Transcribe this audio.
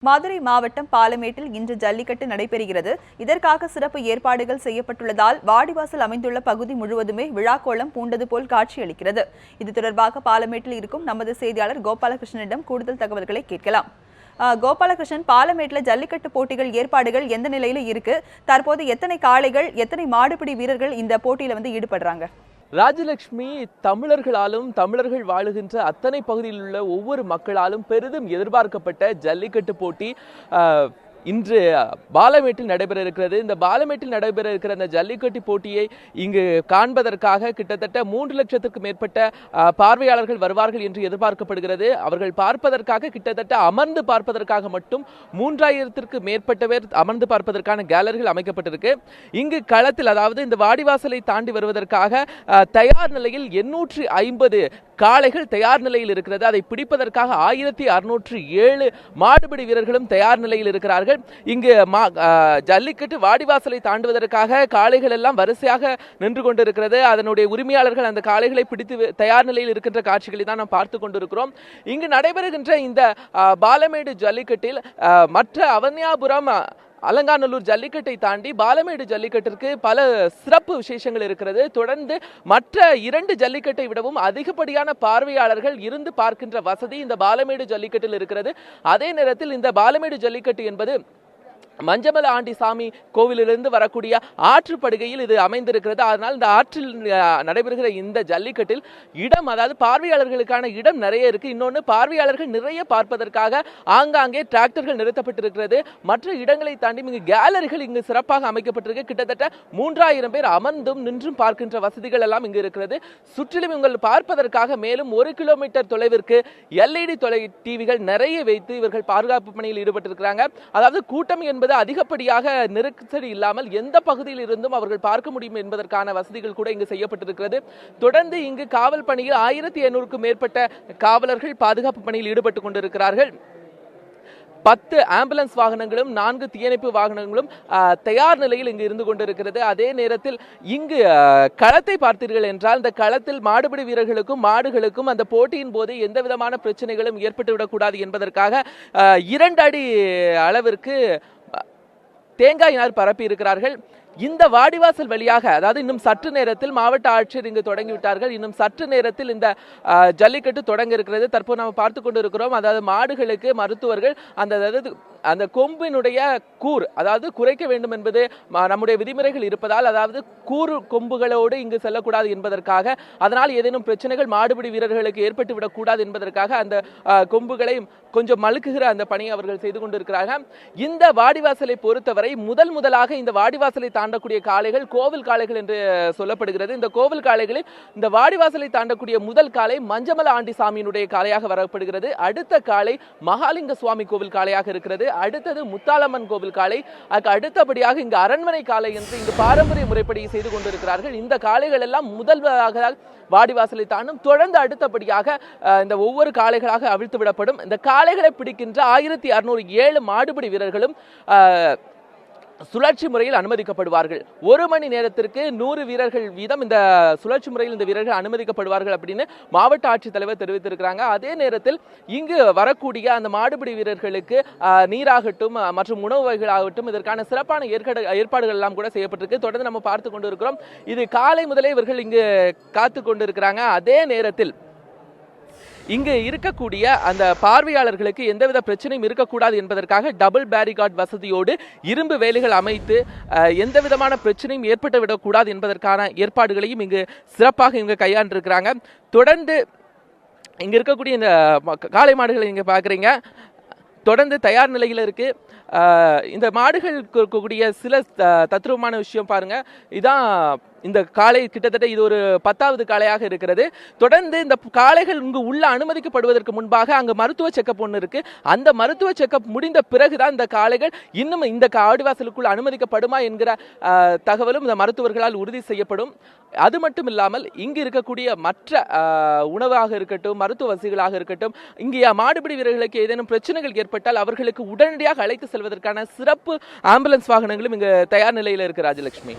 மதுரை மாவட்டம் பாலமேட்டில் இன்று ஜல்லிக்கட்டு நடைபெறுகிறது. இதற்காக சிறப்பு ஏற்பாடுகள் செய்யப்பட்டுள்ளதால் வாடிவாசல் அமைந்துள்ள பகுதி முழுவதுமே விழாக்கோலம் பூண்டது போல் காட்சியளிக்கிறது. இது தொடர்பாக பாலமேட்டில் இருக்கும் நமது செய்தியாளர் கோபாலகிருஷ்ணனிடம் கூடுதல் தகவல்களை கேட்கலாம். கோபாலகிருஷ்ணன், பாலமேட்டில் ஜல்லிக்கட்டு போட்டிகள் ஏற்பாடுகள் எந்த நிலையில இருக்கு? தற்போது எத்தனை காளைகள், எத்தனை மாடுபிடி வீரர்கள் இந்த போட்டியில ஈடுபடுறாங்க? ராஜலட்சுமி, தமிழர்களாலும் தமிழர்கள் வாழுகின்ற அத்தனை பகுதியில் உள்ள ஒவ்வொரு மக்களாலும் பெரிதும் எதிர்பார்க்கப்பட்ட ஜல்லிக்கட்டு போட்டி இன்று பாலமேட்டில் நடைபெற இருக்கிறது. இந்த பாலமேட்டில் நடைபெற இருக்கிற அந்த ஜல்லிக்கட்டு போட்டியை இங்கு காண்பதற்காக கிட்டத்தட்ட 3 லட்சத்துக்கு மேற்பட்ட பார்வையாளர்கள் வருவார்கள் என்று எதிர்பார்க்கப்படுகிறது. அவர்கள் பார்ப்பதற்காக கிட்டத்தட்ட அமர்ந்து பார்ப்பதற்காக மட்டும் 3000த்திற்கு மேற்பட்ட பேர் அமர்ந்து பார்ப்பதற்கான கேலரிகள் அமைக்கப்பட்டிருக்கு. இங்கு களத்தில், அதாவது இந்த வாடிவாசலை தாண்டி வருவதற்காக தயார் நிலையில் 850 காளைகள் தயார் நிலையில் இருக்கிறது. அதை பிடிப்பதற்காக 1607 மாடுபிடி வீரர்களும் தயார் நிலையில் இருக்கிறார்கள். இங்கு ஜல்லிக்கட்டு வாடிவாசலை தாண்டுவதற்காக காளைகள் எல்லாம் வரிசையாக நின்று கொண்டிருக்கிறது. அதனுடைய உரிமையாளர்கள் அந்த காளைகளை பிடித்து தயார் நிலையில் இருக்கின்ற காட்சிகளை தான் நாம் பார்த்து கொண்டிருக்கிறோம். இங்கு நடைபெறுகின்ற இந்த பாலமேடு ஜல்லிக்கட்டில் மற்ற அவனியாபுரம் அலங்காநல்லூர் ஜல்லிக்கட்டை தாண்டி பாலமேடு ஜல்லிக்கட்டிற்கு பல சிறப்பு விசேஷங்கள் இருக்கிறது. தொடர்ந்து மற்ற 2 ஜல்லிக்கட்டை விடவும் அதிகப்படியான பார்வையாளர்கள் இருந்து பார்க்கின்ற வசதி இந்த பாலமேடு ஜல்லிக்கட்டில் இருக்கிறது. அதே நேரத்தில் இந்த பாலமேடு ஜல்லிக்கட்டு என்பது மஞ்சமல ஆண்டி சாமி கோவிலிலிருந்து வரக்கூடிய ஆற்றுப்படுகையில் இது அமைந்திருக்கிறது. அதனால் இந்த ஆற்றில் நடைபெறுகிற இந்த ஜல்லிக்கட்டில் இடம், அதாவது பார்வையாளர்களுக்கான இடம் நிறைய இருக்கு. இன்னொன்று, பார்வையாளர்கள் நிறைய பார்ப்பதற்காக ஆங்காங்கே டிராக்டர்கள் நிறுத்தப்பட்டிருக்கிறது. மற்ற இடங்களை தாண்டி இங்கு கேலரிகள் இங்கு சிறப்பாக அமைக்கப்பட்டிருக்கு. கிட்டத்தட்ட 3000 பேர் அமர்ந்தும் நின்றும் பார்க்கின்ற வசதிகள் எல்லாம் இங்கு இருக்கிறது. சுற்றிலும் இவர்கள் பார்ப்பதற்காக மேலும் 1 கிலோமீட்டர் தொலைவிற்கு LED டிவிகள் நிறைய வைத்து இவர்கள் பாதுகாப்பு பணியில் ஈடுபட்டிருக்கிறாங்க. அதாவது கூட்டம் என்பது அதிகப்படியாக நெருக்கடி இல்லாமல் எந்த பகுதியில் இருந்தும் அவர்கள் பார்க்க முடியும் என்பதற்கான வசதிகள் கூட இங்கு செய்யப்பட்டிருக்கிறது. தொடர்ந்து இங்கு காவல் பணியில் 1800க்கும் மேற்பட்ட காவலர்கள் பாதுகாப்பு பணியில் ஈடுபட்டுக் கொண்டிருக்கிறார்கள். 10 ஆம்புலன்ஸ் வாகனங்களும் 4 தீயணைப்பு வாகனங்களும் தயார் நிலையில் இங்கு இருந்து கொண்டிருக்கிறது. அதே நேரத்தில் இங்கு களத்தை பார்த்தீர்கள் என்றால், இந்த களத்தில் மாடுபிடி வீரர்களுக்கும் மாடுகளுக்கும் அந்த போட்டியின் போது எந்த விதமான பிரச்சனைகளும் ஏற்பட்டுவிடக்கூடாது என்பதற்காக 2 அடி அளவிற்கு தேங்காய் நார் பரப்பி இருக்கிறார்கள். இந்த வாடிவாசல் வழியாக, அதாவது இன்னும் சற்று நேரத்தில் மாவட்ட ஆட்சியர் இங்கு தொடங்கிவிட்டார்கள். இன்னும் சற்று நேரத்தில் இந்த ஜல்லிக்கட்டு தொடங்க இருக்கிறது. தற்போது நாம் பார்த்து கொண்டு இருக்கிறோம். அதாவது மாடுகளுக்கு மருத்துவர்கள் அந்த கொம்பினுடைய கூர், அதாவது குறைக்க வேண்டும் என்பது நம்முடைய விதிமுறைகள் இருப்பதால், அதாவது கூறு கொம்புகளோடு இங்கு செல்லக்கூடாது என்பதற்காக, அதனால் ஏதேனும் பிரச்சனைகள் மாடுபிடி வீரர்களுக்கு ஏற்பட்டு விடக்கூடாது என்பதற்காக அந்த கொம்புகளை கொஞ்சம் மழுக்குகிற அந்த பணியை அவர்கள் செய்து கொண்டிருக்கிறார்கள். இந்த வாடிவாசலை பொறுத்தவரை முதலாக இந்த வாடிவாசலை தாண்டக்கூடிய காளைகள் கோவில் காளைகள் என்று சொல்லப்படுகிறது. இந்த கோவில் காளைகளில் இந்த வாடிவாசலை தாண்டக்கூடிய முதல் காளை மஞ்சமல ஆண்டி சாமியினுடைய காளையாக வரப்படுகிறது. அடுத்த காளை மகாலிங்க சுவாமி கோவில் காளையாக இருக்கிறது. அடுத்தது முத்தாலம்மன் கோவில் காளை. அடுத்தபடியாக இங்கு அரண்மனை காளை என்று இங்கு பாரம்பரிய முறைப்படி செய்து கொண்டிருக்கிறார்கள். இந்த காளைகள் எல்லாம் முதல்வராக வாடிவாசலை தாண்டும். தொடர்ந்து அடுத்தபடியாக இந்த ஒவ்வொரு காளைகளாக அவிழ்த்து விடப்படும். இந்த காளைகளை பிடிக்கின்ற 1607 மாடுபிடி வீரர்களும் சுழற்சி முறையில் அனுமதிக்கப்படுவார்கள். 1 மணி நேரத்திற்கு 100 வீரர்கள் வீதம் இந்த சுழற்சி முறையில் இந்த வீரர்கள் அனுமதிக்கப்படுவார்கள் அப்படின்னு மாவட்ட ஆட்சித்தலைவர் தெரிவித்திருக்கிறாங்க. அதே நேரத்தில் இங்கு வரக்கூடிய அந்த மாடுபிடி வீரர்களுக்கு நீராகட்டும் மற்றும் உணவு வகைகளாகட்டும் இதற்கான சிறப்பான ஏற்பாடுகள் எல்லாம் கூட செய்யப்பட்டிருக்கு. தொடர்ந்து நம்ம பார்த்து கொண்டு இருக்கிறோம். இது காலை முதலே இவர்கள் இங்கு காத்து கொண்டு இருக்கிறாங்க. அதே நேரத்தில் இங்கு இருக்கக்கூடிய அந்த பார்வையாளர்களுக்கு எந்தவித பிரச்சனையும் இருக்கக்கூடாது என்பதற்காக டபுள் பேரிகார்ட் வசதியோடு இரும்பு வேலிகள் அமைத்து எந்த விதமான பிரச்சனையும் ஏற்பட்டு விடக்கூடாது என்பதற்கான ஏற்பாடுகளையும் இங்கு சிறப்பாக இங்கு கையாண்டிருக்கிறாங்க. தொடர்ந்து இங்க இருக்கக்கூடிய இந்த காளை மாடுகளை இங்க பாக்குறீங்க, தொடர்ந்து தயார் நிலையில் இருக்கு. இந்த மாடுகள் இருக்கக்கூடிய சில தத்ரூபமான விஷயம் பாருங்க. இதான் இந்த காளை, கிட்டத்தட்ட இது ஒரு 10வது காளையாக இருக்கிறது. தொடர்ந்து இந்த காளைகள் இங்கு உள்ள அனுமதிக்கப்படுவதற்கு முன்பாக அங்கு மருத்துவ செக்கப் ஒன்று இருக்கு. அந்த மருத்துவ செக்கப் முடிந்த பிறகுதான் இந்த காளைகள் இன்னும் இந்த வாடிவாசலுக்குள் அனுமதிக்கப்படுமா என்கிற தகவலும் இந்த மருத்துவர்களால் உறுதி செய்யப்படும். அது மட்டும் இல்லாமல் இங்கு இருக்கக்கூடிய மற்ற உணவாக இருக்கட்டும், மருத்துவ வசதிகளாக இருக்கட்டும், இங்கே மாடுபிடி வீரர்களுக்கு ஏதேனும் பிரச்சனைகள் ஏற்பட்டால் அவர்களுக்கு உடனடியாக அழைத்து செல்வதற்கான சிறப்பு ஆம்புலன்ஸ் வாகனங்களும் இங்கு தயார் நிலையில் இருக்கு. ராஜலட்சுமி.